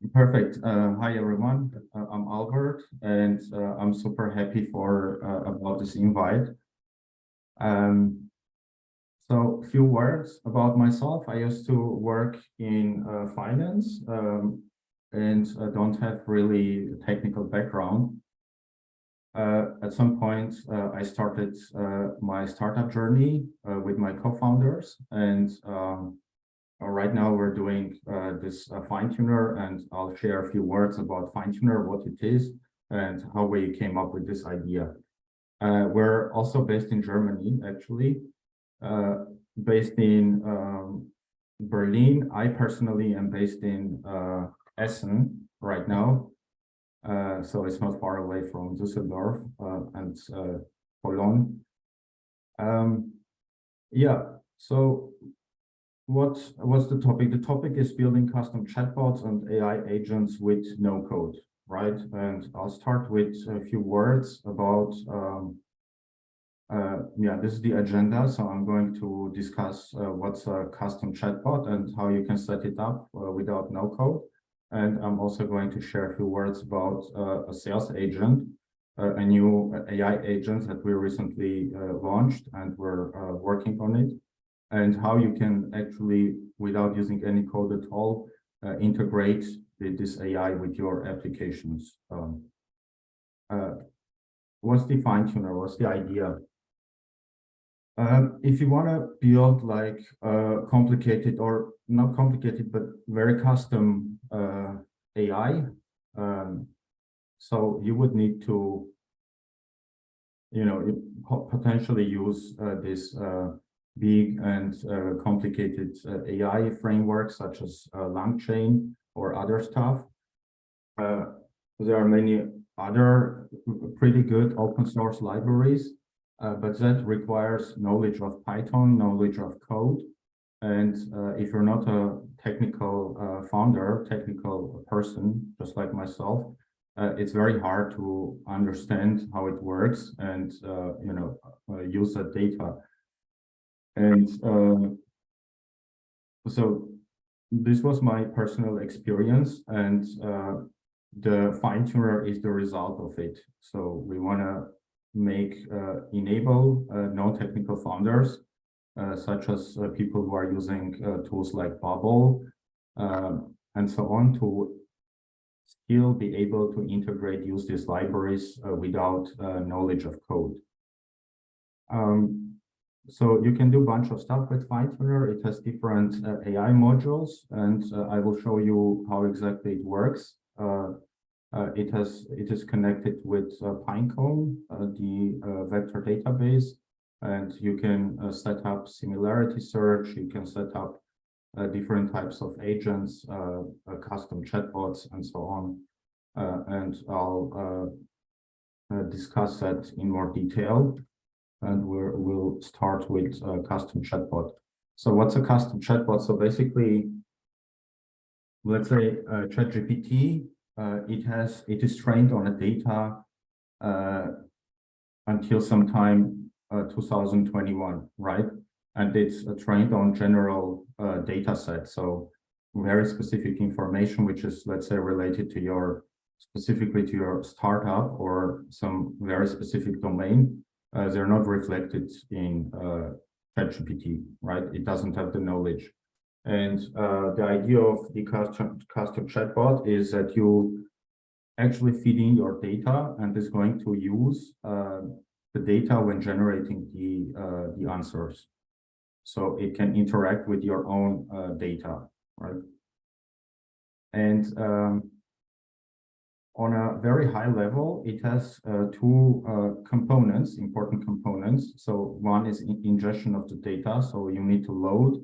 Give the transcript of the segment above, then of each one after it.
Perfect. Hi everyone. I'm Albert, and I'm super happy for about this invite. So, a few words about myself. I used to work in finance, and don't have really a technical background. At some point, I started my startup journey with my co-founders, and right now we're doing this Finetuner, and I'll share a few words about Finetuner, what it is, and how we came up with this idea. We're also based in Germany, actually, based in Berlin. I personally am based in Essen right now. So it's not far away from Düsseldorf and Cologne. Yeah, so what's the topic? The topic is building custom chatbots and AI agents with no code, right? And I'll start with a few words about, yeah, this is the agenda. So I'm going to discuss what's a custom chatbot and how you can set it up without no code. And I'm also going to share a few words about a sales agent, a new AI agent that we recently launched, and we're working on it, and how you can actually, without using any code at all, integrate this AI with your applications. What's the Finetuner? What's the idea? If you want to build like complicated, or not complicated, but very custom AI, so you would need to, potentially use this big and complicated AI frameworks such as Langchain or other stuff. There are many other pretty good open source libraries, but that requires knowledge of Python, knowledge of code. And if you're not a technical founder, technical person, just like myself, it's very hard to understand how it works and use that data. And so this was my personal experience, and the Finetuner is the result of it. So we want to enable non-technical founders, such as people who are using tools like Bubble and so on, to still be able to use these libraries without knowledge of code. So you can do a bunch of stuff with Finetuner. It has different AI modules, and I will show you how exactly it works. It is connected with Pinecone, the vector database, and you can set up similarity search. You can set up different types of agents, custom chatbots, and so on. And I'll discuss that in more detail. And we'll start with custom chatbot. So what's a custom chatbot? So basically, let's say ChatGPT, it is trained on a data until sometime 2021, right? And it's trained on general data set. So very specific information, which is, let's say, related to specifically to your startup or some very specific domain. They're not reflected in ChatGPT, right? It doesn't have the knowledge. And the idea of the custom chatbot is that you actually feed in your data, and is going to use the data when generating the answers. So it can interact with your own data, right? And on a very high level, it has two important components. So one is ingestion of the data. So you need to load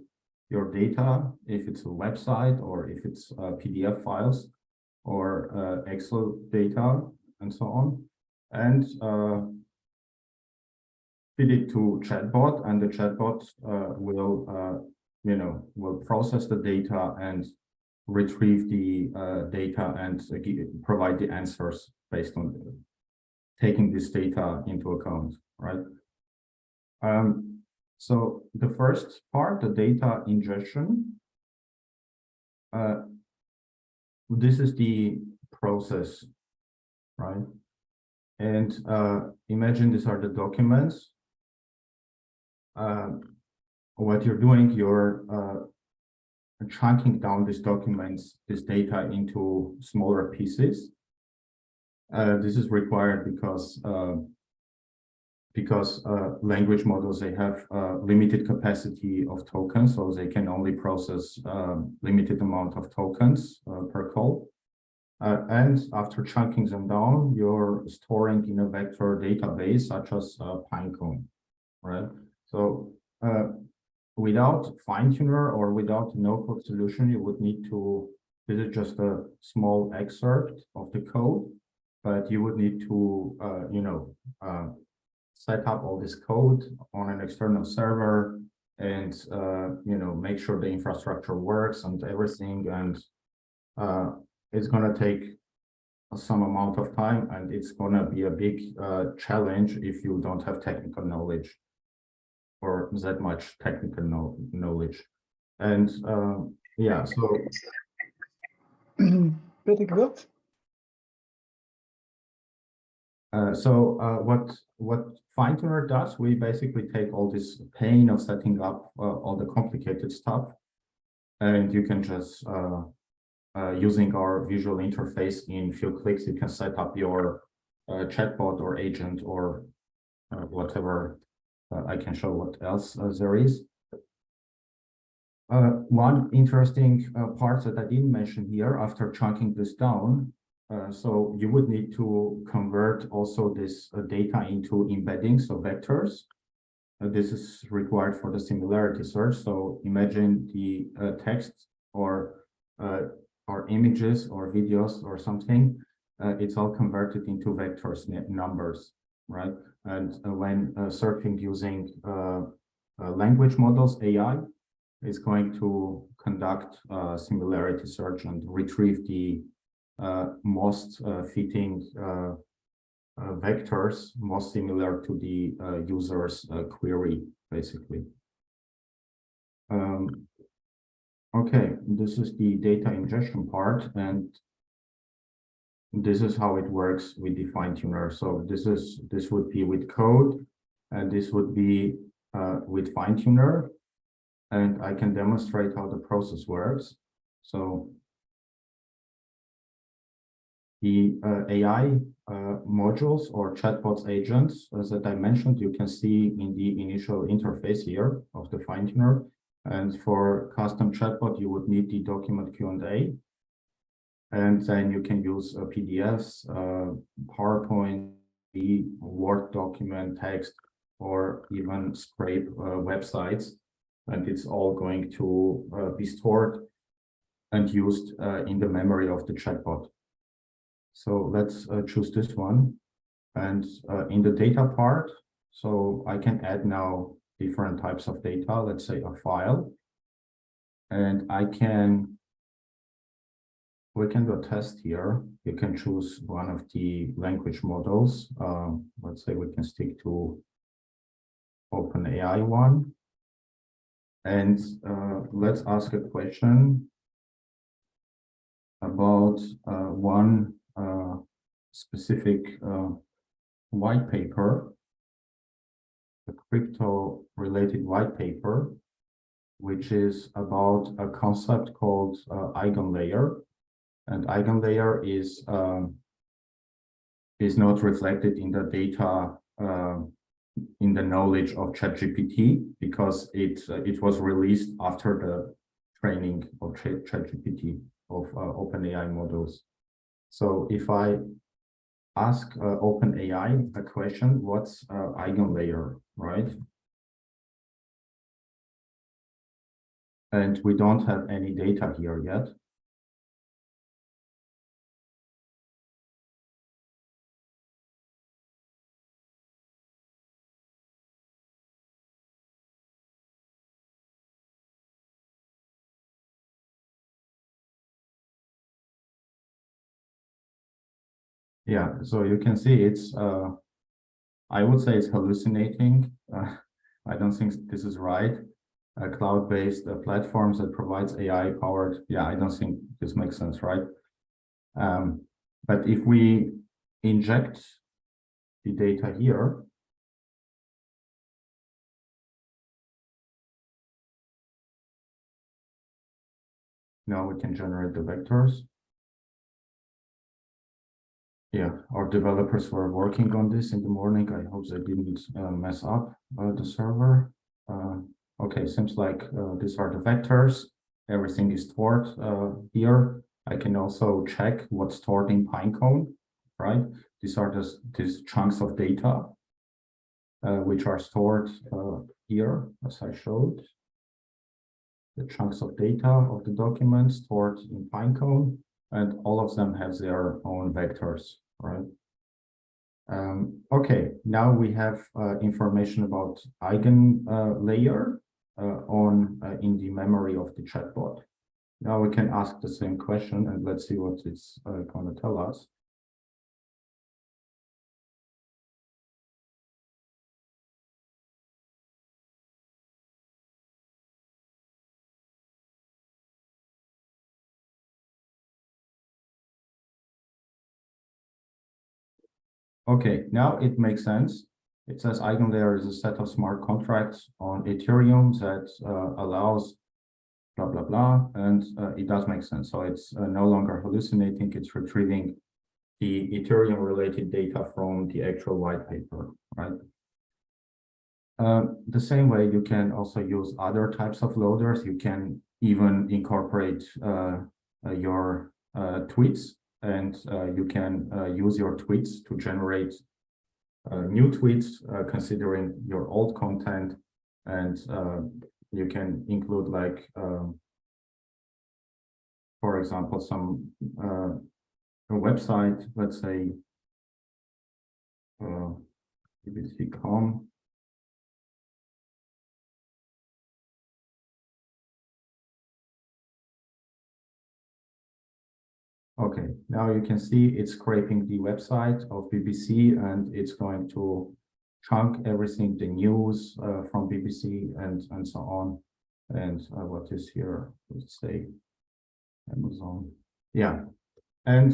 your data, if it's a website or if it's PDF files or Excel data and so on, and feed it to chatbot, and the chatbot will process the data and retrieve the data and provide the answers based on taking this data into account, right? So the first part, the data ingestion, this is the process, right? And imagine these are the documents. What you're doing, you're chunking down these documents, this data into smaller pieces. This is required because language models, they have limited capacity of tokens, so they can only process limited amount of tokens per call. And after chunking them down, you're storing in a vector database such as Pinecone, right? So without Finetuner or without no-code solution, you would need to, this is just a small excerpt of the code, but you would need to, set up all this code on an external server and, make sure the infrastructure works and everything. And it's going to take some amount of time, and it's going to be a big challenge if you don't have technical knowledge or that much technical knowledge. And yeah, so Pretty good. What Finetuner does, we basically take all this pain of setting up all the complicated stuff, and you can just using our visual interface, in few clicks, you can set up your chatbot or agent or whatever. I can show what else there is. One interesting part that I didn't mention here, after chunking this down, so you would need to convert also this data into embeddings, so vectors. This is required for the similarity search. So imagine the text or images or videos or something. It's all converted into vectors, numbers, right? And when searching using language models, AI is going to conduct similarity search and retrieve the most fitting vectors most similar to the user's query, basically. Okay, this is the data ingestion part, and this is how it works with the Finetuner. So this would be with code, and this would be with Finetuner, and I can demonstrate how the process works. So the AI modules or chatbots agents, as that I mentioned, you can see in the initial interface here of the Finetuner. And for custom chatbot, you would need the document Q&A. And then you can use PDFs, PowerPoint, Word document, text, or even scrape websites. And it's all going to be stored and used in the memory of the chatbot. So let's choose this one. And in the data part, so I can add now different types of data, let's say a file. And we can do a test here. You can choose one of the language models. Let's say we can stick to OpenAI one. And let's ask a question about one specific white paper, a crypto-related white paper, which is about a concept called eigenlayer. And eigenlayer is not reflected in the data in the knowledge of ChatGPT, because it was released after the training of ChatGPT of OpenAI models. So if I ask OpenAI a question, what's eigenlayer, right? And we don't have any data here yet. Yeah, so you can see it's, I would say it's hallucinating. I don't think this is right. Cloud-based platforms that provides AI-powered, yeah, I don't think this makes sense, right? But if we inject the data here, now we can generate the vectors. Yeah, our developers were working on this in the morning. I hope they didn't mess up the server. Okay, seems like these are the vectors. Everything is stored here. I can also check what's stored in Pinecone, right? These are these chunks of data which are stored here, as I showed. The chunks of data of the document stored in Pinecone, and all of them have their own vectors, right? Okay, now we have information about eigen layer in the memory of the chatbot. Now we can ask the same question, and let's see what it's going to tell us. Okay, now it makes sense. It says eigenlayer is a set of smart contracts on Ethereum that allows blah, blah, blah, and it does make sense. So it's no longer hallucinating, it's retrieving the Ethereum-related data from the actual white paper, right? The same way, you can also use other types of loaders. You can even incorporate your tweets, and you can use your tweets to generate new tweets considering your old content, and you can include, like, for example, some a website, let's say bbc.com. Okay, now you can see it's scraping the website of BBC, and it's going to chunk everything, the news from BBC and so on. And what is here? Let's say Amazon. Yeah, and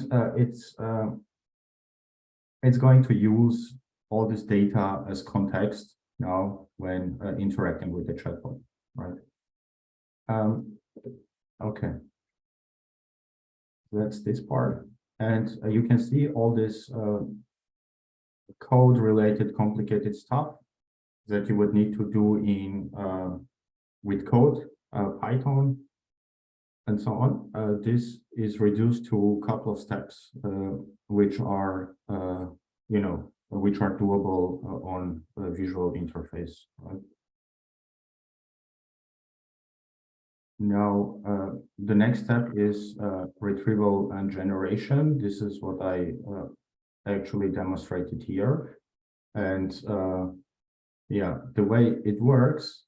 it's going to use all this data as context now when interacting with the chatbot, right? Okay. That's this part. And you can see all this code-related complicated stuff that you would need to do in with code, Python, and so on. This is reduced to a couple of steps, which are, which are doable on a visual interface, right? Now, the next step is retrieval and generation. This is what I actually demonstrated here. And yeah, the way it works,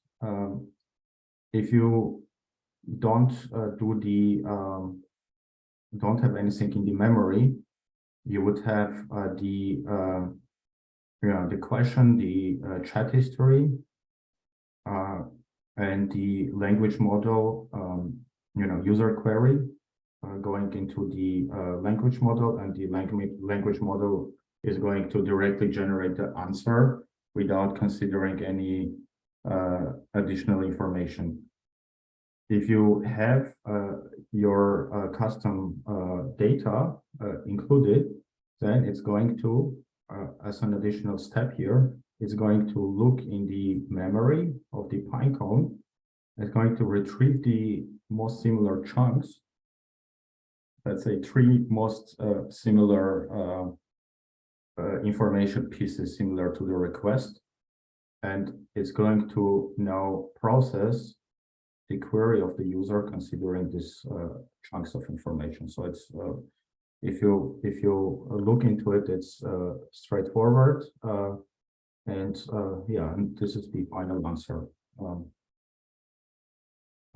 if you don't don't have anything in the memory, you would have the question, the chat history, and the language model, user query going into the language model, and the language model is going to directly generate the answer without considering any additional information. If you have your custom data included, then it's going to, as an additional step here, it's going to look in the memory of the Pinecone. It's going to retrieve the most similar chunks, let's say 3 most similar information pieces similar to the request. And it's going to now process the query of the user considering these chunks of information. So it's if you look into it, it's straightforward. And yeah, and this is the final answer.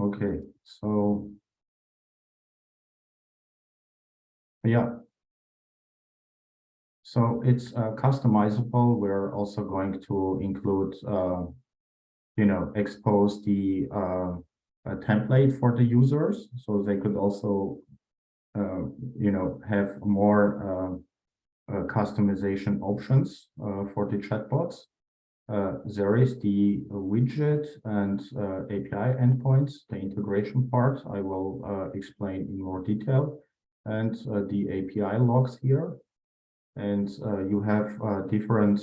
Okay, so yeah, so it's customizable. We're also going to include, expose the template for the users, so they could also have more customization options for the chatbots. There is the widget and API endpoints, the integration part. I will explain in more detail, and the API logs here. And you have different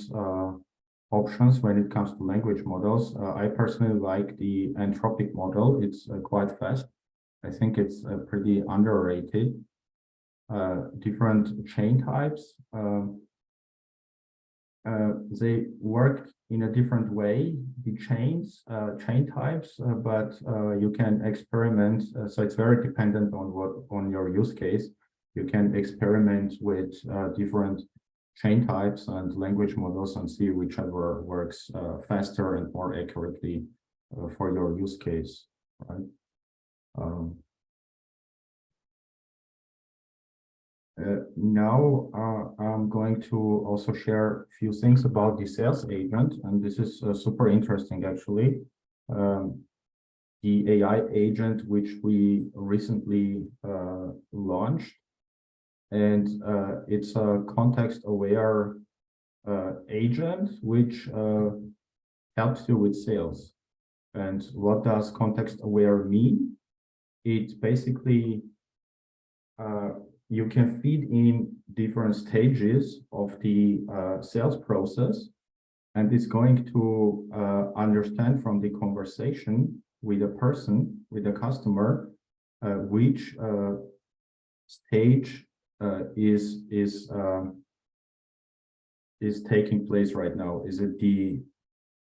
options when it comes to language models. I personally like the Anthropic model. It's quite fast. I think it's pretty underrated. Different chain types. They work in a different way, the chain types, but you can experiment. So it's very dependent on your use case. You can experiment with different chain types and language models and see whichever works faster and more accurately for your use case, right? Now I'm going to also share a few things about the sales agent, and this is super interesting actually. The AI agent which we recently launched, and it's a context-aware agent which helps you with sales. And what does context-aware mean? It basically you can feed in different stages of the sales process, and it's going to understand from the conversation with a person, with a customer, which stage is taking place right now. Is it the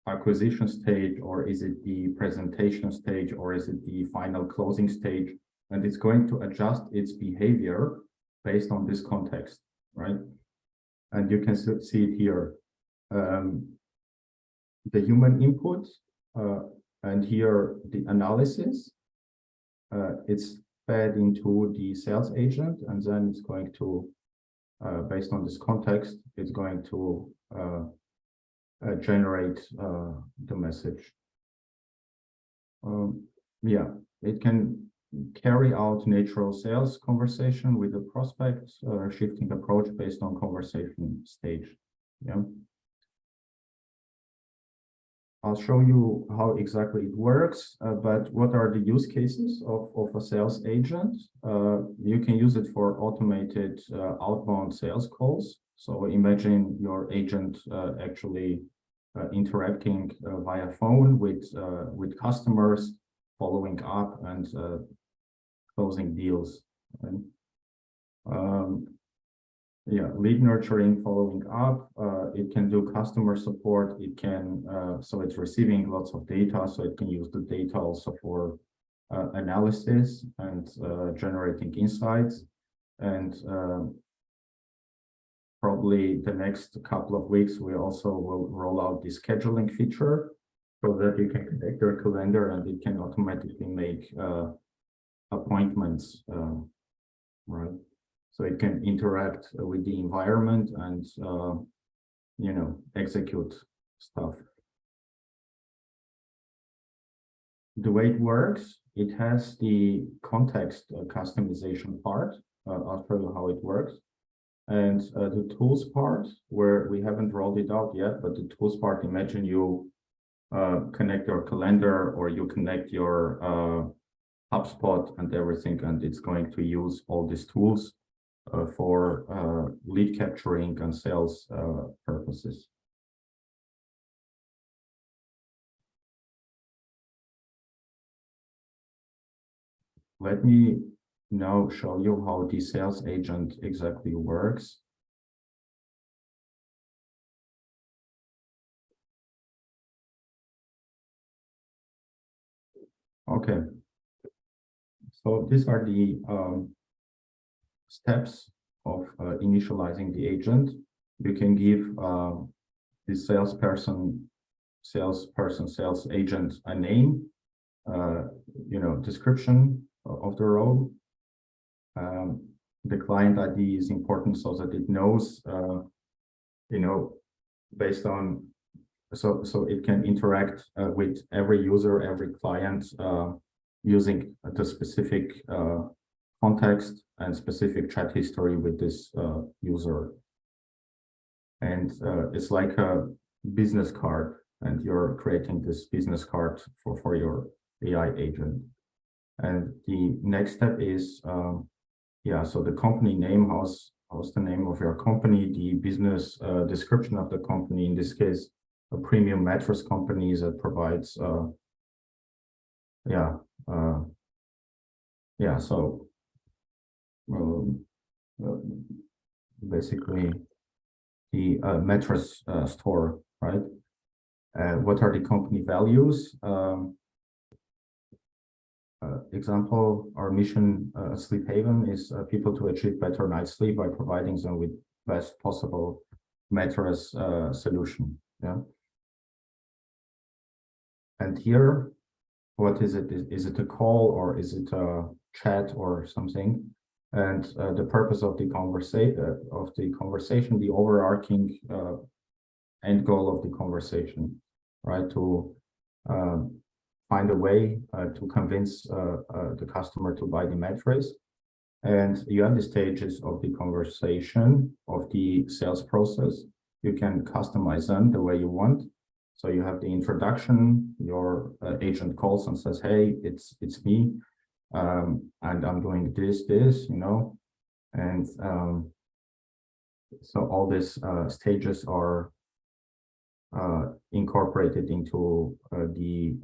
acquisition stage, or is it the presentation stage, or is it the final closing stage? And it's going to adjust its behavior based on this context, right? And you can see it here. The human input, and here the analysis. It's fed into the sales agent, and then it's going to, based on this context, it's going to generate the message. Yeah, it can carry out natural sales conversation with the prospect, shifting approach based on conversation stage. Yeah. I'll show you how exactly it works, but what are the use cases of a sales agent? You can use it for automated outbound sales calls. So imagine your agent actually interacting via phone with customers, following up and closing deals. Right? Yeah, lead nurturing, following up. It can do customer support. It can, so it's receiving lots of data, so it can use the data also for analysis and generating insights. And probably the next couple of weeks, we also will roll out the scheduling feature so that you can connect your calendar and it can automatically make appointments, right? So it can interact with the environment and, execute stuff. The way it works, it has the context customization part. I'll show you how it works. And the tools part, where we haven't rolled it out yet, but the tools part, imagine you connect your calendar or you connect your HubSpot and everything, and it's going to use all these tools for lead capturing and sales purposes. Let me now show you how the sales agent exactly works. Okay, so these are the steps of initializing the agent. You can give the sales agent a name, description of the role. The client ID is important so that it knows, based on, so it can interact with every user, every client using the specific context and specific chat history with this user. And it's like a business card, and you're creating this business card for your AI agent. And the next step is, so the company name, how's the name of your company, the business description of the company, in this case, a premium mattress company that provides, so basically the mattress store, right? What are the company values? Example, our mission, Sleep Haven, is people to achieve better night's sleep by providing them with best possible mattress solution. Yeah. And here, what is it? Is it a call, or is it a chat or something? And the purpose of the conversation, the overarching end goal of the conversation, right? To find a way to convince the customer to buy the mattress. And you have the stages of the conversation, of the sales process. You can customize them the way you want. So you have the introduction, your agent calls and says, hey, it's me, and I'm doing this, and so all these stages are incorporated into the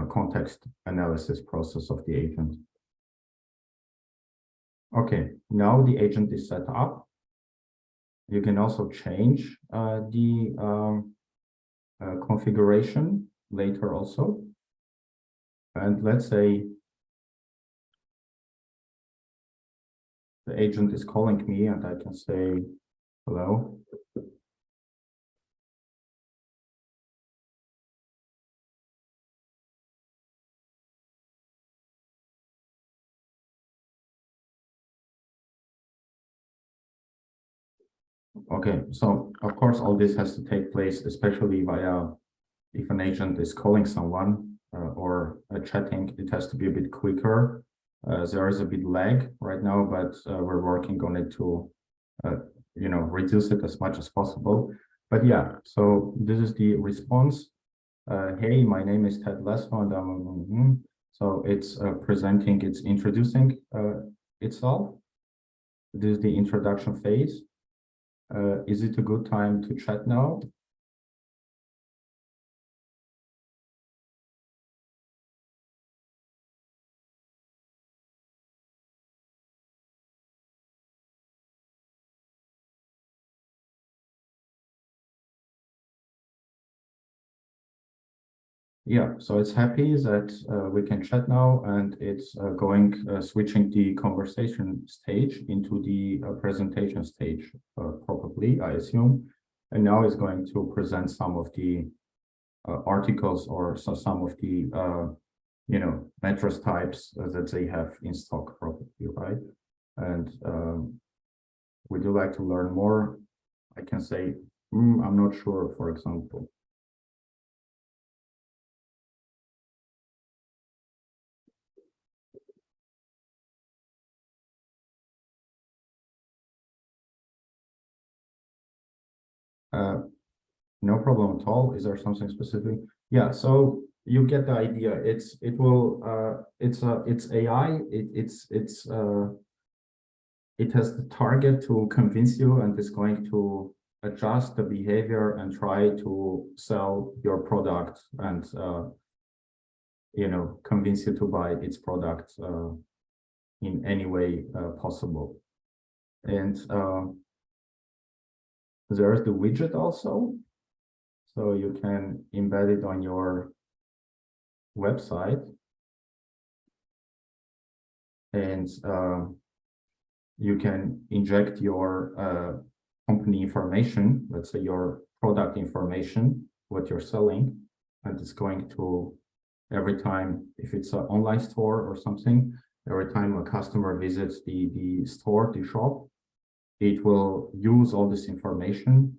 context analysis process of the agent. Okay, now the agent is set up. You can also change the configuration later also. And let's say the agent is calling me, and I can say, hello. Okay, so of course, all this has to take place, especially via, if an agent is calling someone or chatting, it has to be a bit quicker. There is a bit lag right now, but we're working on it to, reduce it as much as possible. But yeah, so this is the response. Hey, my name is Ted Lesko, and so it's presenting, it's introducing itself. This is the introduction phase. Is it a good time to chat now? Yeah, so it's happy that we can chat now, and it's switching the conversation stage into the presentation stage, probably, I assume. And now it's going to present some of the articles, or some of the, mattress types that they have in stock, probably, right? And would you like to learn more? I can say, I'm not sure, for example. No problem at all. Is there something specific? Yeah, so you get the idea. It's AI. It has the target to convince you, and is going to adjust the behavior and try to sell your product, and convince you to buy its product in any way possible. And there's the widget also. So you can embed it on your website, and you can inject your company information, let's say your product information, what you're selling, and it's going to, every time, if it's an online store or something, every time a customer visits the store, the shop, it will use all this information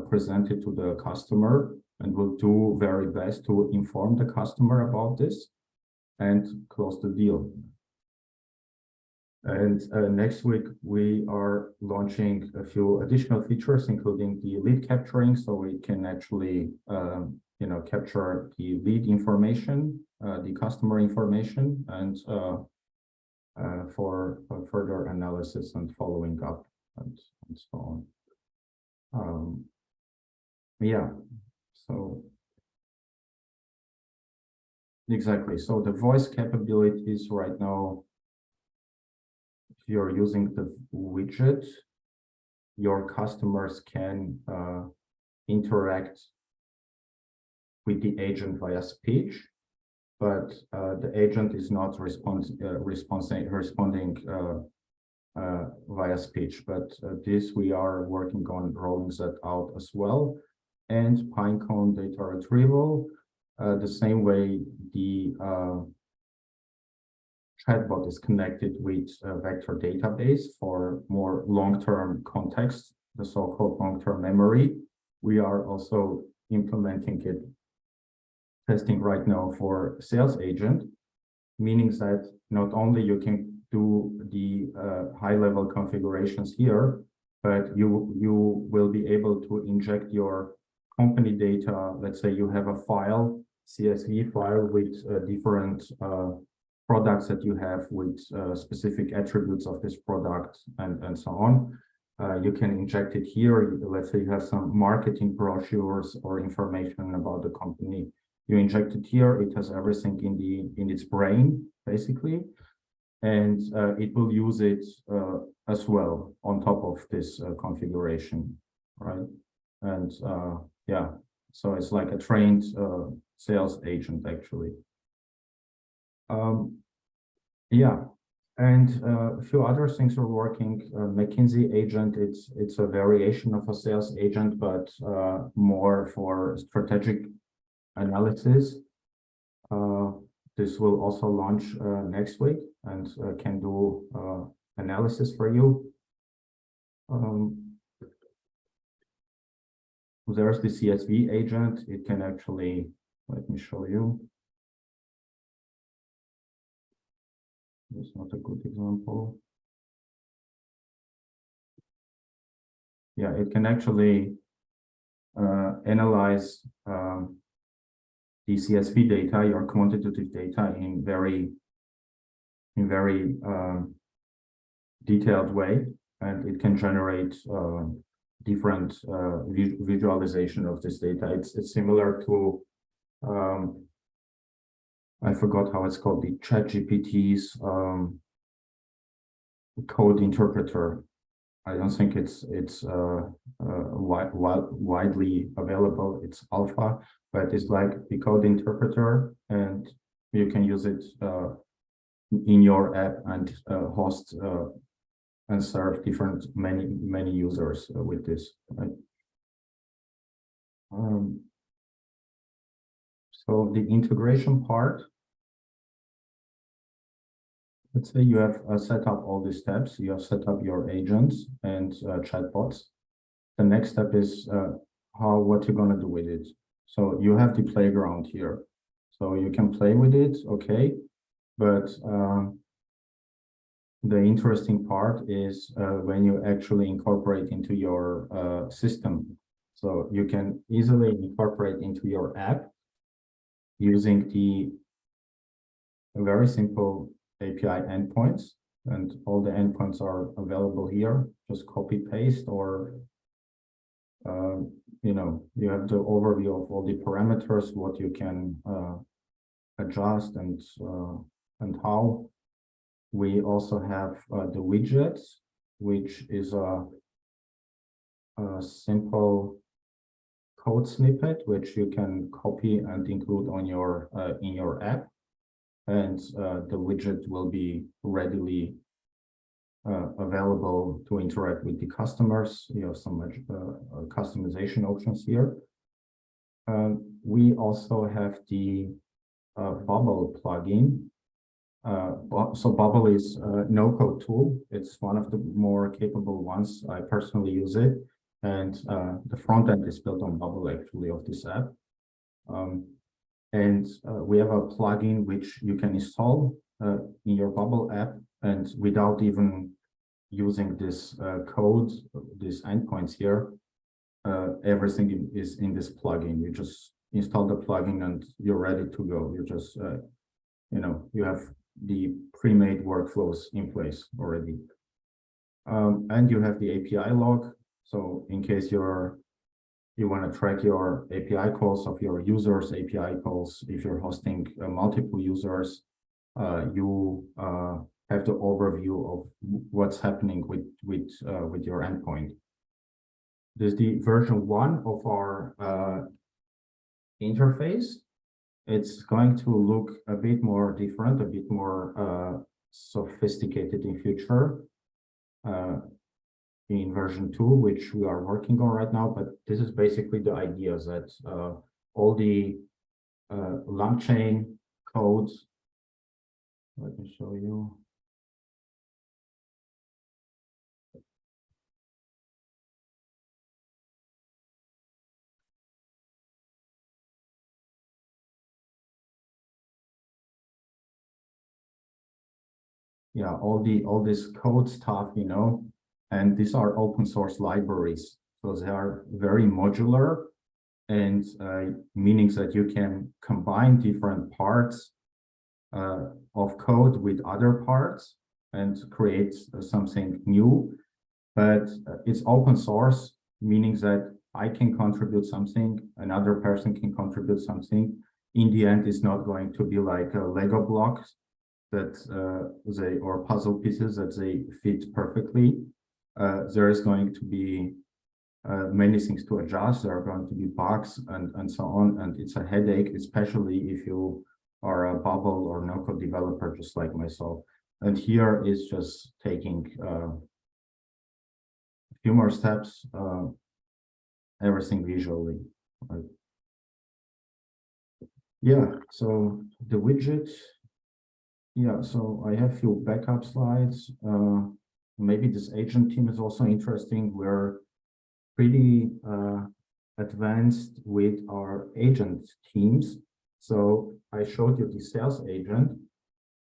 presented to the customer, and will do very best to inform the customer about this and close the deal. And next week, we are launching a few additional features, including the lead capturing, so we can actually, capture the lead information, the customer information, and for further analysis and following up and so on. Yeah, so exactly. So the voice capabilities right now, if you're using the widget, your customers can interact with the agent via speech, but the agent is not responding via speech. But this we are working on rolling that out as well. And Pinecone data retrieval, the same way the chatbot is connected with a vector database for more long-term context, the so-called long-term memory. We are also implementing it, testing right now for sales agent, meaning that not only you can do the high-level configurations here, but you will be able to inject your company data. Let's say you have a file, CSV file with different products that you have with specific attributes of this product and so on. You can inject it here. Let's say you have some marketing brochures or information about the company. You inject it here. It has everything in its brain, basically, and it will use it as well on top of this configuration, right? And yeah, so it's like a trained sales agent, actually. Yeah, and a few other things we're working. McKinsey agent, it's a variation of a sales agent, but more for strategic analysis. This will also launch next week and can do analysis for you. There's the CSV agent. It can actually, let me show you. It's not a good example. Yeah, it can actually analyze the CSV data, your quantitative data, in very detailed way, and it can generate different visualization of this data. It's similar to I forgot how it's called, the ChatGPT's code interpreter. I don't think it's widely available. It's alpha, but it's like the code interpreter, and you can use it in your app and host and serve many users with this. Right? So the integration part. Let's say you have set up all these steps. You have set up your agents and chatbots. The next step is what you're going to do with it. So you have the playground here. So you can play with it, okay. But the interesting part is when you actually incorporate into your system. So you can easily incorporate into your app using the very simple API endpoints, and all the endpoints are available here. Just copy paste, or you have the overview of all the parameters, what you can adjust and how. We also have the widgets, which is a simple code snippet which you can copy and include on your in your app. And the widget will be readily available to interact with the customers. You have some customization options here. We also have the Bubble plugin. So Bubble is a no-code tool. It's one of the more capable ones. I personally use it, and the front end is built on Bubble, actually, of this app. And we have a plugin which you can install in your Bubble app, And without even using this code, these endpoints here, everything is in this plugin. You just install the plugin and you're ready to go. You just, you have the pre-made workflows in place already. And you have the API log. So in case you want to track your API calls of your users' API calls, if you're hosting multiple users, you have the overview of what's happening with your endpoint. There's the version 1 of our interface. It's going to look a bit more different, a bit more sophisticated in future. In version 2, which we are working on right now, but this is basically the idea that all the Langchain codes, let me show you. Yeah, all this code stuff, and these are open source libraries. So they are very modular, and meaning that you can combine different parts of code with other parts and create something new. But it's open source, meaning that I can contribute something, another person can contribute something. In the end, it's not going to be like a Lego blocks that or puzzle pieces that they fit perfectly. There is going to be many things to adjust. There are going to be bugs and so on, and it's a headache, especially if you are a bubble or no-code developer just like myself. And here is just taking a few more steps, everything visually. Right? Yeah, so the widget. Yeah, so I have a few backup slides. Maybe this agent team is also interesting. We're pretty advanced with our agent teams. So I showed you the sales agent,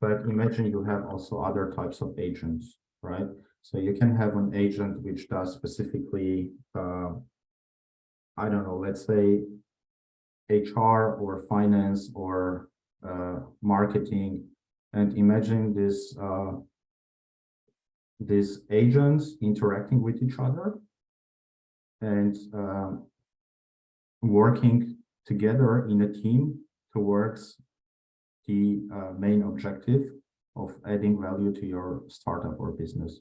but imagine you have also other types of agents, right? So you can have an agent which does specifically, I don't know, let's say HR or finance or marketing. And imagine these agents interacting with each other and working together in a team towards the main objective of adding value to your startup or business.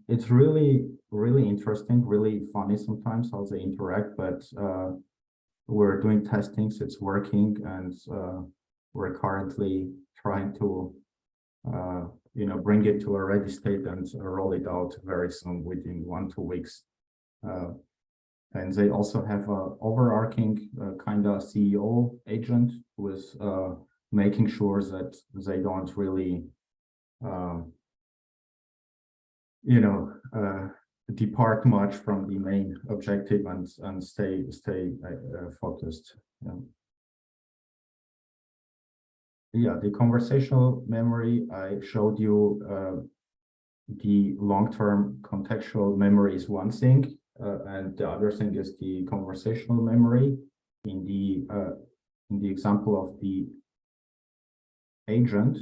It's really, really interesting, really funny sometimes how they interact, but we're doing testings, it's working, and we're currently trying to bring it to a ready state and roll it out very soon within 1-2 weeks. And they also have an overarching kind of CEO agent who is making sure that they don't really, depart much from the main objective and stay focused. Yeah, the conversational memory, I showed you the long-term contextual memory is one thing, and the other thing is the conversational memory. In the example of the agent,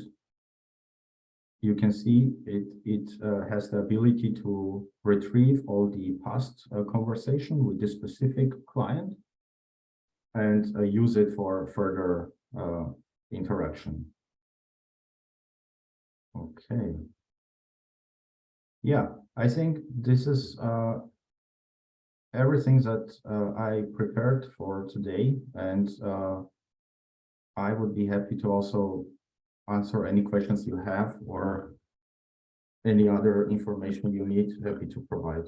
you can see it has the ability to retrieve all the past conversation with this specific client and use it for further interaction. Okay. Yeah, I think this is everything that I prepared for today, and I would be happy to also answer any questions you have or any other information you need, happy to provide.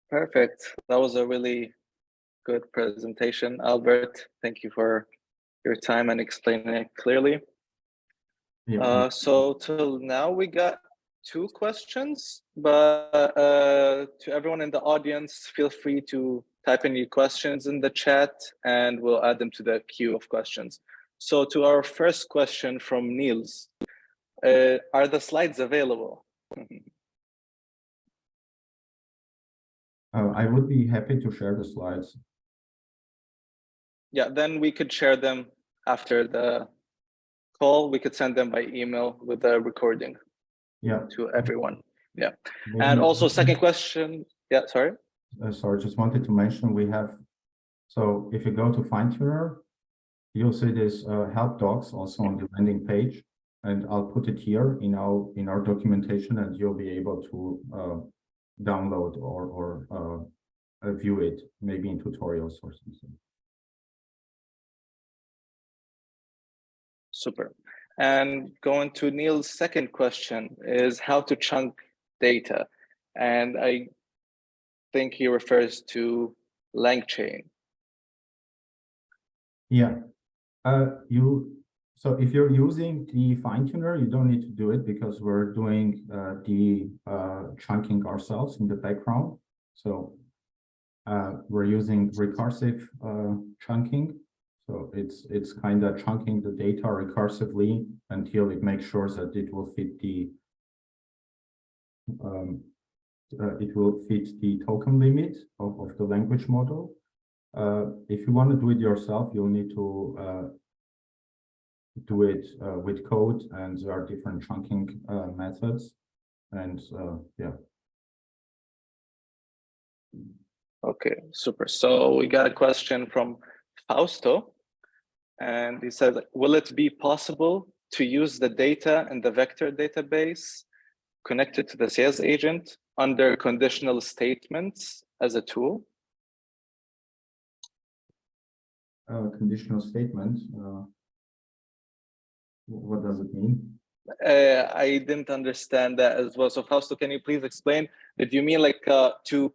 Perfect. That was a really good presentation, Albert. Thank you for your time and explaining it clearly. Yeah. So till now we got 2 questions, but to everyone in the audience, feel free to type in your questions in the chat and we'll add them to the queue of questions. So to our first question from Niels, are the slides available? I would be happy to share the slides. Yeah, then we could share them after the call. We could send them by email with the recording. Yeah. To everyone. Yeah. Maybe and also second question. Yeah, sorry. Sorry, just wanted to mention we have, so if you go to Finetuner, you'll see this help docs also on the landing page, and I'll put it here in our documentation, and you'll be able to download or view it maybe in tutorials or something. Super. And going to Neil's second question is how to chunk data, and I think he refers to Langchain. Yeah. So if you're using the Finetuner, you don't need to do it because we're doing the chunking ourselves in the background. So we're using recursive chunking. So it's kind of chunking the data recursively until it makes sure that it will fit the token limit of the language model. If you want to do it yourself, you'll need to do it with code, and there are different chunking methods. And yeah. Okay, super. So we got a question from Fausto, and he says, will it be possible to use the data in the vector database connected to the sales agent under conditional statements as a tool? Conditional statement, what does it mean? I didn't understand that as well. So Fausto, can you please explain? Did you mean like to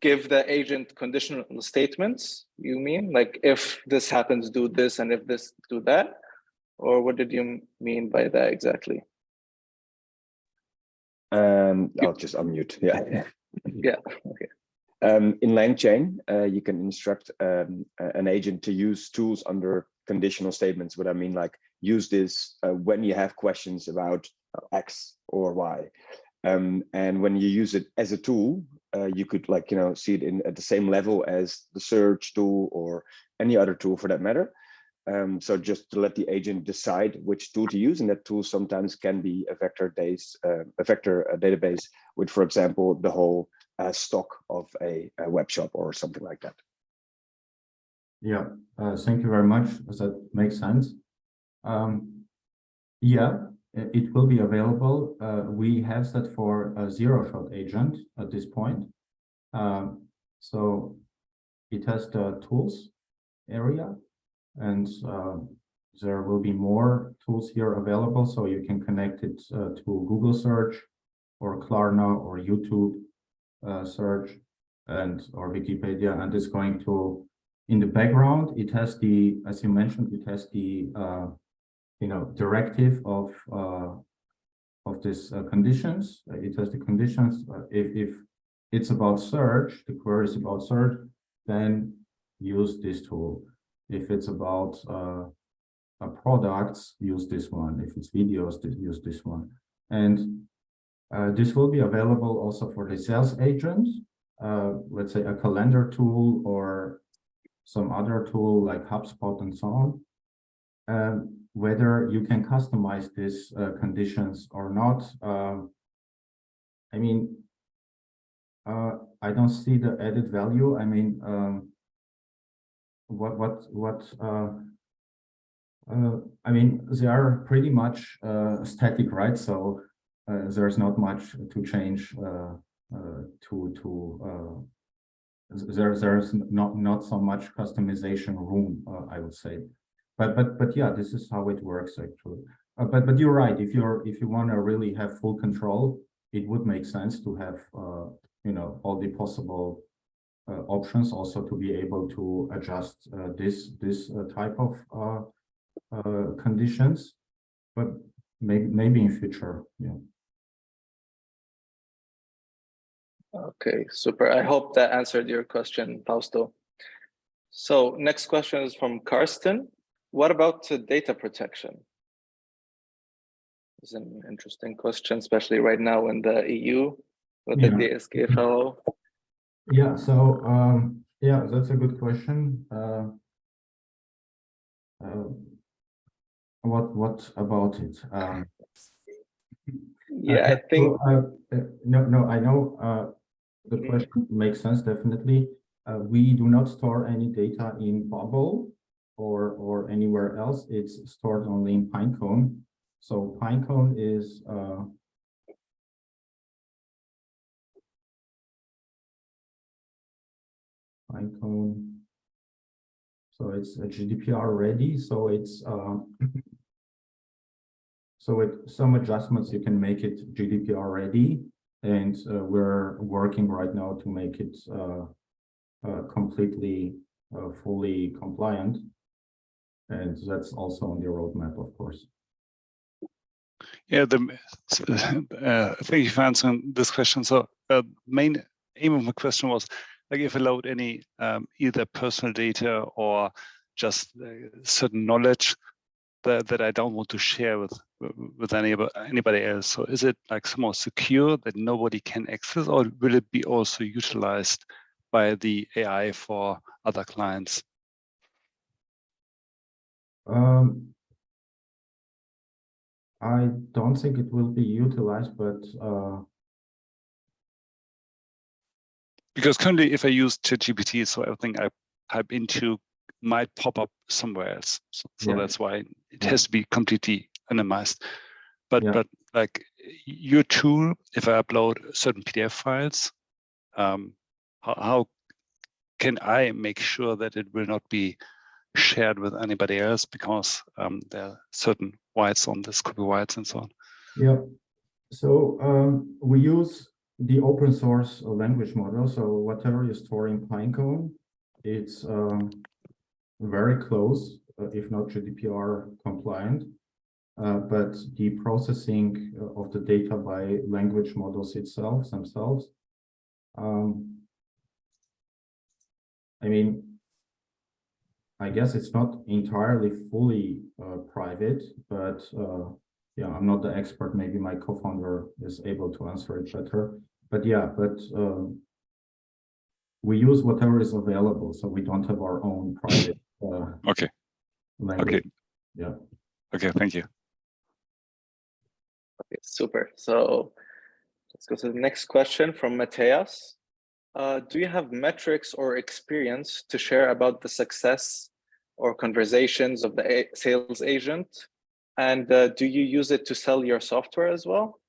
give the agent conditional statements? You mean like if this happens, do this, and if this, do that? Or what did you mean by that exactly? I'll just unmute. Yeah. Yeah. Okay. In Langchain, you can instruct an agent to use tools under conditional statements. What I mean, like use this when you have questions about X or Y. And when you use it as a tool, you could see it at the same level as the search tool or any other tool for that matter. So just to let the agent decide which tool to use, and that tool sometimes can be a vector database with, for example, the whole stock of a web shop or something like that. Yeah, thank you very much. That makes sense. Yeah, it will be available. We have set for a zero-shot agent at this point. So it has the tools area, and there will be more tools here available. So you can connect it to Google search or Klarna or YouTube search or Wikipedia, and it's going to, in the background, it has the, as you mentioned, it has the directive of this conditions. It has the conditions. If it's about search, the query is about search, then use this tool. If it's about products, use this one. If it's videos, use this one. And this will be available also for the sales agent. Let's say a calendar tool or some other tool like HubSpot and so on. Whether you can customize these conditions or not, I mean, I don't see the added value. I mean, I mean, they are pretty much static, right? So there's not much to change. There's not so much customization room, I would say. But yeah, this is how it works actually. But you're right. If you want to really have full control, it would make sense to have all the possible options, also to be able to adjust this type of conditions. But maybe in future, yeah. Okay, super. I hope that answered your question, Fausto. So next question is from Karsten. What about data protection? It's an interesting question, especially right now in the EU with the DSGVO. Yeah, so yeah, that's a good question. What about it? Yeah, I think no, I know the question makes sense, definitely. We do not store any data in Bubble or anywhere else. It's stored only in Pinecone. So Pinecone is Pinecone. So it's a GDPR ready. So it's so with some adjustments you can make it GDPR ready, and we're working right now to make it completely fully compliant, and that's also on the roadmap, of course. Yeah, thank you for answering this question. So main aim of my question was, like, if I load any either personal data or just certain knowledge that I don't want to share with anybody else. So is it like somehow secure that nobody can access, or will it be also utilized by the AI for other clients? I don't think it will be utilized, but because currently, if I use ChatGPT, so everything I type into might pop up somewhere else. So that's why it has to be completely anonymized. But like your tool, if I upload certain PDF files, how can I make sure that it will not be shared with anybody else, because there are certain rights on this, copyrights and so on? Yeah. So we use the open source language model. So whatever you store in Pinecone, it's very close, if not GDPR compliant. But the processing of the data by language models themselves, I mean, I guess it's not entirely fully private, but yeah, I'm not the expert. Maybe my co-founder is able to answer it better. But yeah, we use whatever is available, so we don't have our own private okay. language. Okay. Yeah. Okay, thank you. Okay, super. So let's go to the next question from Mateus. Do you have metrics or experience to share about the success or conversations of the sales agent? And do you use it to sell your software as well?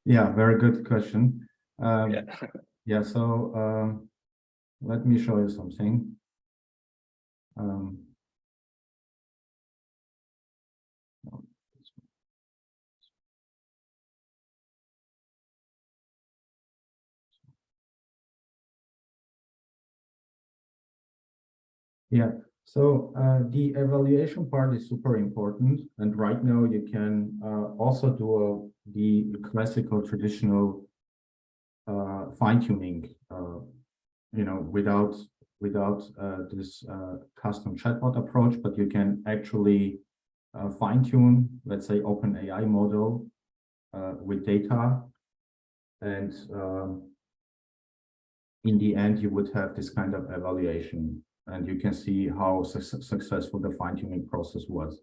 Yeah, very good question. Yeah, so let me show you something. Yeah, so the evaluation part is super important. And right now you can also do the classical traditional fine-tuning, you know, without this custom chatbot approach, but you can actually fine-tune, let's say, OpenAI model with data. And in the end, you would have this kind of evaluation, and you can see how successful the fine-tuning process was.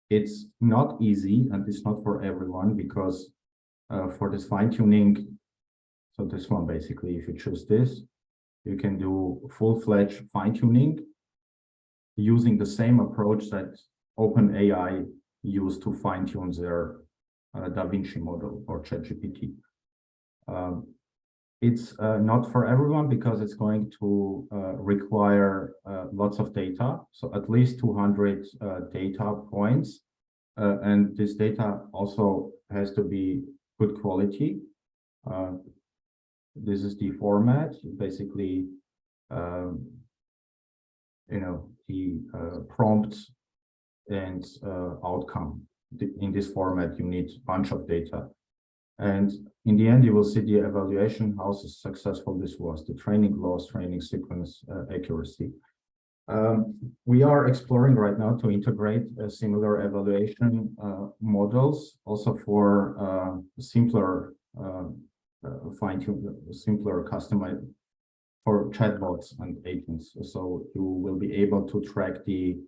It's not easy, and it's not for everyone, because for this fine-tuning, so this one, basically, if you choose this, you can do full-fledged fine-tuning using the same approach that OpenAI used to fine-tune their DaVinci model or ChatGPT. It's not for everyone, because it's going to require lots of data, so at least 200 data points. And this data also has to be good quality. This is the format, basically, you know, the prompt and outcome. In this format, you need a bunch of data. And in the end, you will see the evaluation, how successful this was, the training loss, training sequence accuracy. We are exploring right now to integrate similar evaluation models also for simpler simpler customized for chatbots and agents. So you will be able to track the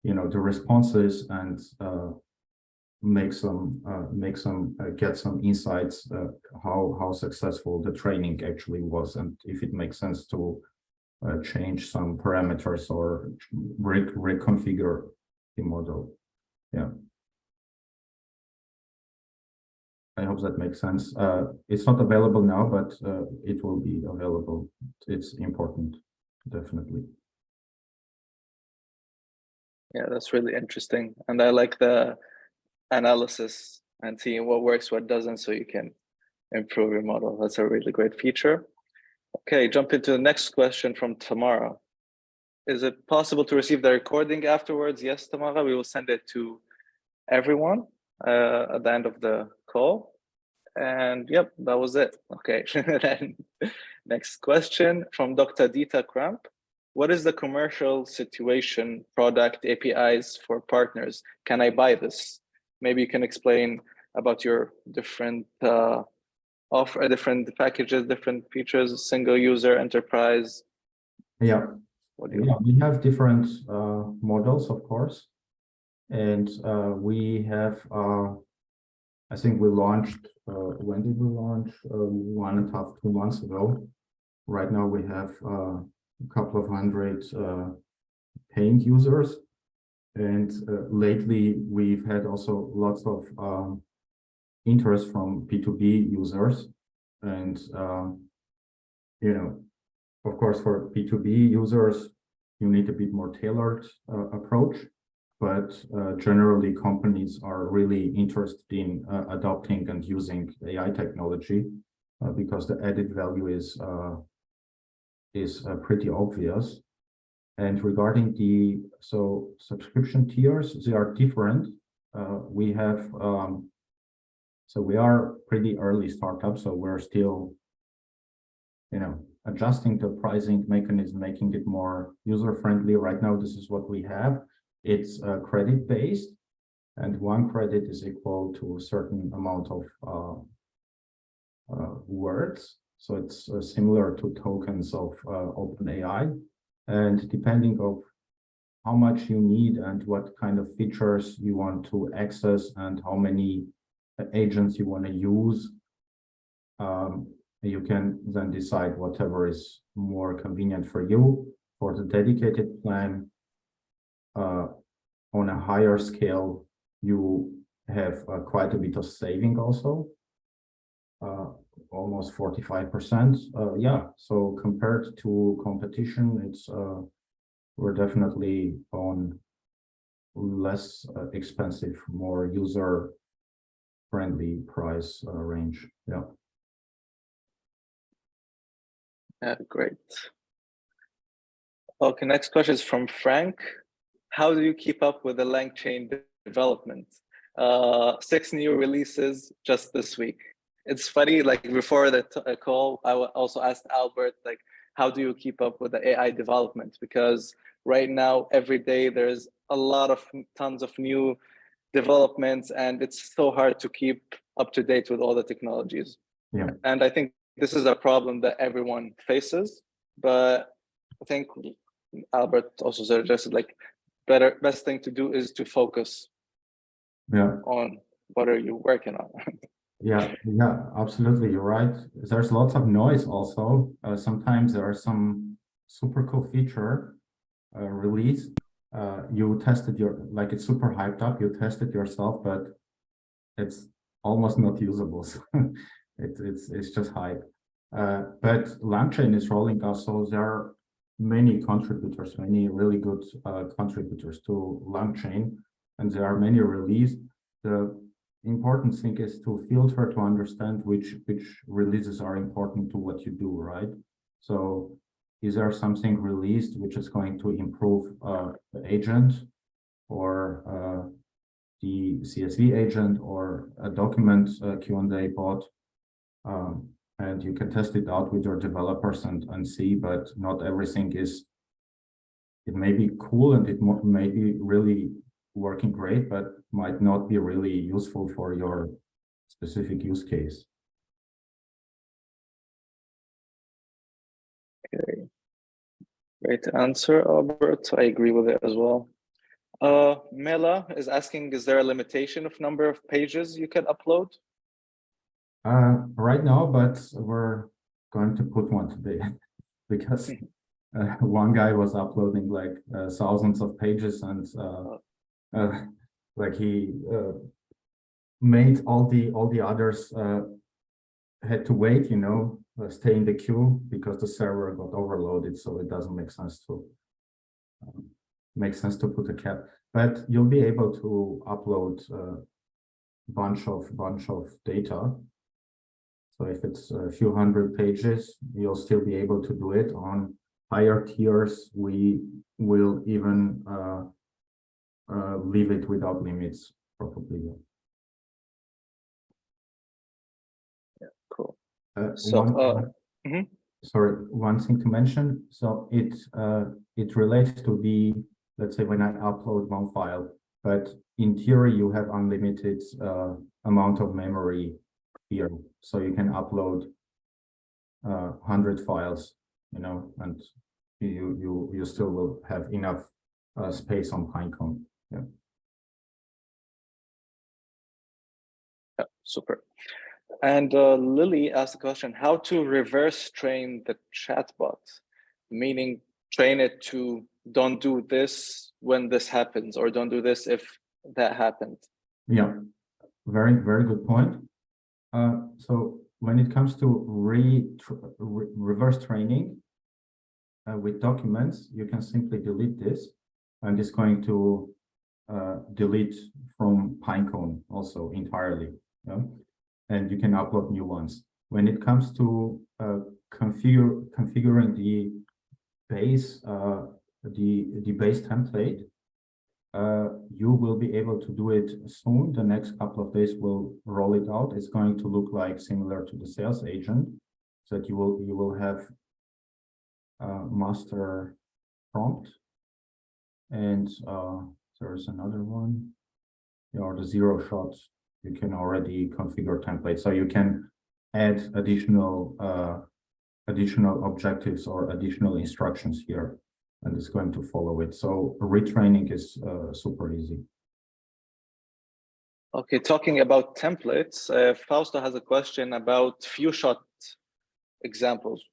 the responses and get some insights how successful the training actually was, and if it makes sense to change some parameters or reconfigure the model. Yeah, I hope that makes sense. It's not available now, but it will be available. It's important, definitely. Yeah, that's really interesting, and I like the analysis and seeing what works, what doesn't, so you can improve your model. That's a really great feature. Okay, jump into the next question from Tamara. Is it possible to receive the recording afterwards? Yes, Tamara, we will send it to everyone at the end of the call. And yep, that was it. Okay, then next question from Dr. Dita Kramp. What is the commercial situation, product, APIs for partners? Can I buy this? Maybe you can explain about your different offer, different packages, different features, single user, enterprise. Yeah, we have different models, of course, and we have. I think we launched. When did we launch? 1.5, 2 months ago. Right now we have a couple of hundred paying users, and lately we've had also lots of interest from B2B users, and of course for B2B users you need a bit more tailored approach, but generally companies are really interested in adopting and using AI technology because the added value is pretty obvious. And regarding the subscription tiers, they are different. We have so we are pretty early startup, so we're still adjusting the pricing mechanism, making it more user friendly. Right now this is what we have. It's credit based, and 1 credit is equal to a certain amount of words. So it's similar to tokens of OpenAI, and depending on how much you need and what kind of features you want to access and how many agents you want to use, you can then decide whatever is more convenient for you. For the dedicated plan, on a higher scale, you have quite a bit of saving also, almost 45%. Yeah, so compared to competition, it's we're definitely on less expensive, more user-friendly price range. Yeah. Great. Okay, next question is from Frank. How do you keep up with the Langchain development? 6 new releases just this week. It's funny, like before the call, I also asked Albert, like, how do you keep up with the AI development? Because right now, every day, there's a lot of tons of new developments, and it's so hard to keep up to date with all the technologies. Yeah. And I think this is a problem that everyone faces, but I think Albert also suggested, like, best thing to do is to focus on what are you working on. Yeah, absolutely, you're right. There's lots of noise also. Sometimes there are some super cool feature release. You tested like it's super hyped up, you test it yourself, but it's almost not usable. So it's just hype. But Langchain is rolling out, so there are many contributors, many really good contributors to Langchain, and there are many released. The important thing is to filter to understand which releases are important to what you do, right? So is there something released which is going to improve the agent, or the CSV agent or a document Q&A bot. And you can test it out with your developers and see, but not everything is, it may be cool and it may be really working great, but might not be really useful for your specific use case. Okay, great answer, Albert. I agree with it as well. Mela is asking, is there a limitation of number of pages you can upload? Right now, but we're going to put one today because one guy was uploading like thousands of pages and like he made all the others had to wait, you know, stay in the queue because the server got overloaded. So it doesn't make sense to put a cap, but you'll be able to upload a bunch of data. So if it's a few hundred pages, you'll still be able to do it. On higher tiers, we will even leave it without limits, probably. Yeah, cool. Sorry, one thing to mention. So it relates to the, let's say when I upload one file, but in theory you have unlimited amount of memory here, so you can upload 100 files, you know, and you still will have enough space on Pinecone. Yeah. Yeah, super. And Lily asked a question: how to reverse train the chatbot, meaning train it to don't do this when this happens, or don't do this if that happened. Yeah, very good point. So when it comes to reverse training with documents, you can simply delete this, and it's going to delete from Pinecone also entirely. Yeah? And you can upload new ones. When it comes to configuring the base template, you will be able to do it soon. The next couple of days will roll it out. It's going to look like similar to the sales agent, so that you will have master prompt, and there's another one, or the zero shot. You can already configure templates, so you can add additional objectives or additional instructions here, and it's going to follow it. So retraining is super easy. Okay, talking about templates, Fausto has a question about few shot examples.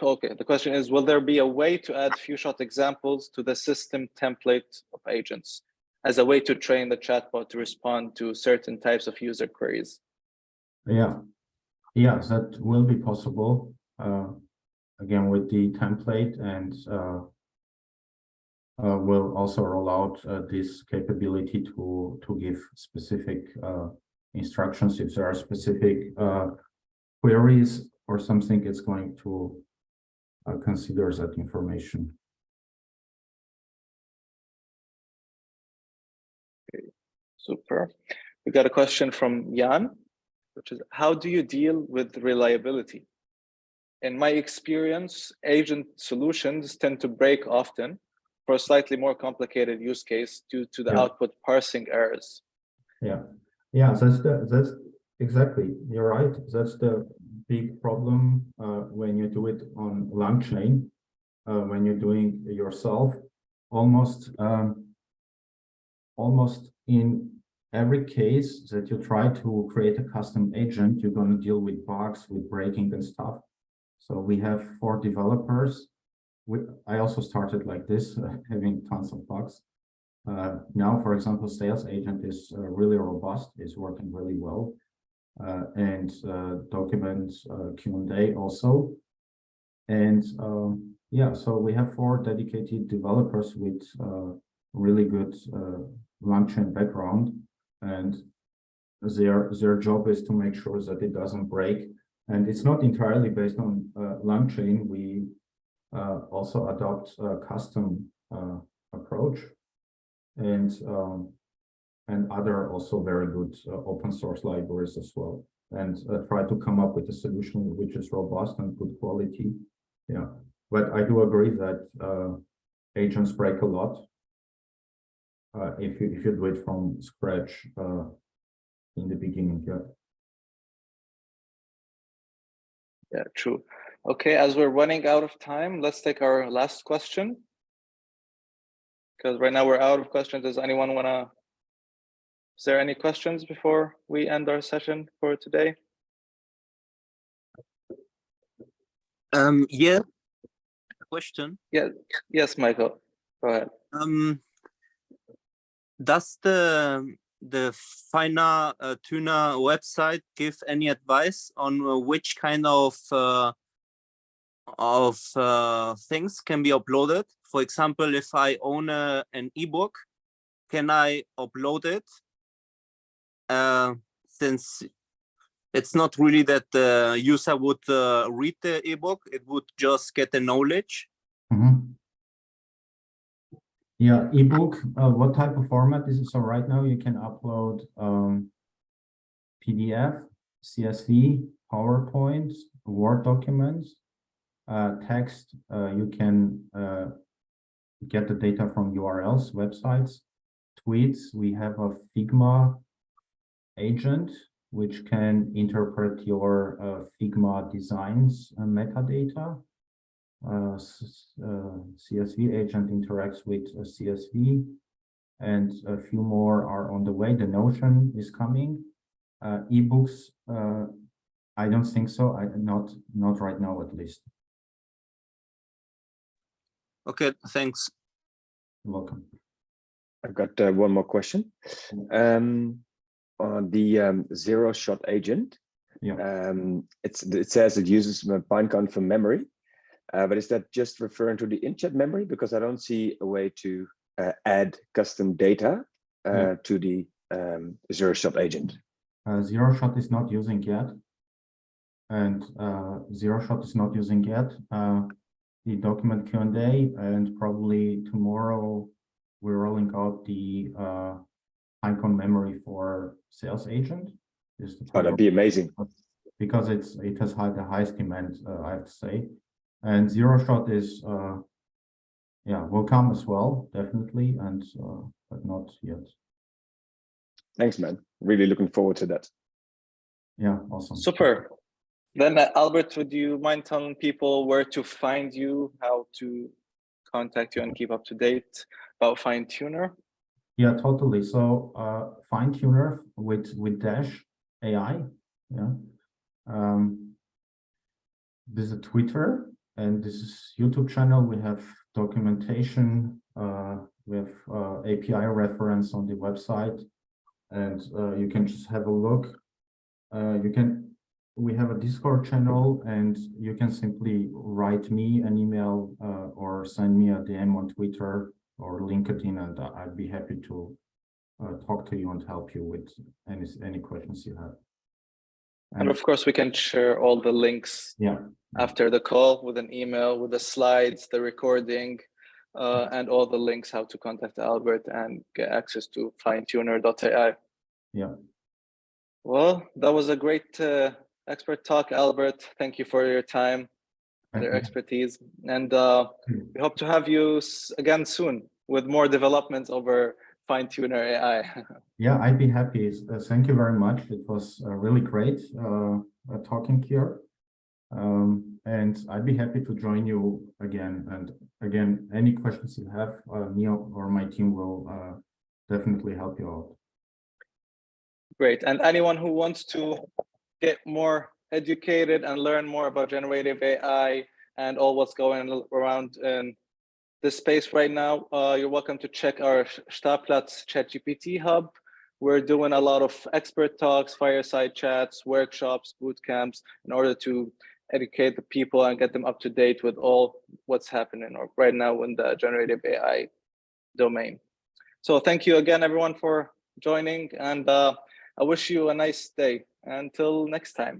Okay, the question is, will there be a way to add few shot examples to the system template of agents as a way to train the chatbot to respond to certain types of user queries? Yeah, that will be possible. Again, with the template, and we'll also roll out this capability to give specific instructions if there are specific queries or something. It's going to consider that information. Okay, super. We got a question from Jan, which is, how do you deal with reliability? In my experience, agent solutions tend to break often for a slightly more complicated use case due to the output parsing errors. Yeah, that's exactly, you're right. That's the big problem when you do it on Langchain, when you're doing it yourself. Almost in every case that you try to create a custom agent, you're going to deal with bugs, with breaking and stuff. So we have 4 developers. I also started like this, having tons of bugs. Now, for example, sales agent is really robust, is working really well. And documents Q&A also. And yeah, so we have 4 dedicated developers with really good Langchain background, and their job is to make sure that it doesn't break. And it's not entirely based on Langchain. We also adopt a custom approach. and other also very good open source libraries as well, and try to come up with a solution which is robust and good quality. Yeah, but I do agree that agents break a lot if you do it from scratch in the beginning. Yeah. Yeah, true. Okay, as we're running out of time, let's take our last question. Because right now we're out of questions. Does anyone want to? Is there any questions before we end our session for today? Yeah. Question. Yeah. Yes, Michael. Go ahead. Does the Fine-tuner website give any advice on which kind of things can be uploaded? For example, if I own an ebook, can I upload it? Since it's not really that the user would read the ebook, it would just get the knowledge. Mm-hmm. Yeah, ebook. What type of format is it? So right now you can upload PDF, CSV, PowerPoint, Word documents, text. You can get the data from URLs, websites, tweets. We have a Figma agent which can interpret your Figma designs and metadata. CSV agent interacts with a CSV, and a few more are on the way. The Notion is coming. Ebooks, I don't think so. Not right now, at least. Okay, thanks. You're welcome. I've got one more question. On the zero-shot agent, Yeah. it says it uses Pinecone for memory, but is that just referring to the in-chat memory? Because I don't see a way to add custom data to the zero-shot agent. Zero-shot is not using yet, and zero-shot is not using yet the document Q&A, and probably tomorrow we're rolling out the Pinecone memory for sales agent. Oh, that'd be amazing. Because it has had the highest demand, I have to say. And zero-shot is will come as well, definitely, and but not yet. Thanks, man. Really looking forward to that. Yeah, awesome. Super. Then Albert, would you mind telling people where to find you, how to contact you and keep up to date about Finetuner? Yeah, totally. So Finetuner with dash AI. Yeah. This is a Twitter, and this is YouTube channel. We have documentation. We have API reference on the website, and you can just have a look. We have a Discord channel, and you can simply write me an email or send me a DM on Twitter or LinkedIn, and I'd be happy to talk to you and help you with any questions you have. And of course, we can share all the links after the call with an email, with the slides, the recording, and all the links how to contact Albert and get access to Finetuner.ai. Yeah. Well, that was a great expert talk, Albert. Thank you for your time and your expertise. And we hope to have you again soon with more developments over Finetuner.ai. Yeah, I'd be happy. Thank you very much. It was really great talking here. And I'd be happy to join you again. And again, any questions you have, me or my team will definitely help you out. Great. And anyone who wants to get more educated and learn more about generative AI and all what's going around in this space right now, you're welcome to check our Stabplatz ChatGPT-Hub. We're doing a lot of expert talks, fireside chats, workshops, boot camps in order to educate the people and get them up to date with all what's happening right now in the generative AI domain. So thank you again, everyone, for joining, and I wish you a nice day. Until next time.